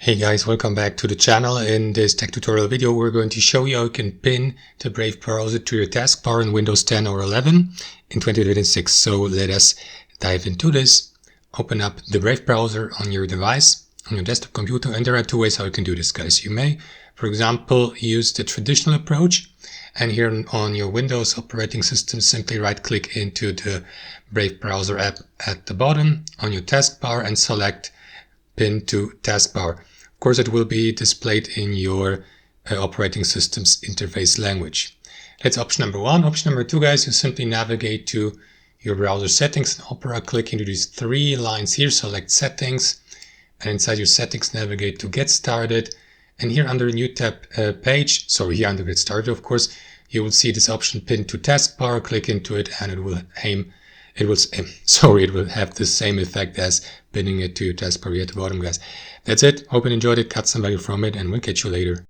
Hey guys, welcome back to the channel. In this tech tutorial video we're going to show you how you can pin the Brave browser to your taskbar in Windows 10 or 11 in 2026. So let us dive into this. Open up the Brave browser on your device, on your desktop computer, and there are two ways how you can do this, guys. You may, for example, use the traditional approach, and here on your Windows operating system simply right click into the Brave browser app at the bottom on your taskbar and select Pin to Taskbar. Of course, it will be displayed in your operating system's interface language. That's option number one. Option number two, guys, you simply navigate to your browser settings in Opera, click into these three lines here, select Settings, and inside your settings navigate to Get Started. And here under the new tab here under Get Started, of course, you will see this option Pin to Taskbar. Click into it, and it will have the same effect as pinning it to your taskbar here at the bottom, guys. That's it. Hope you enjoyed it, got some value from it, and we'll catch you later.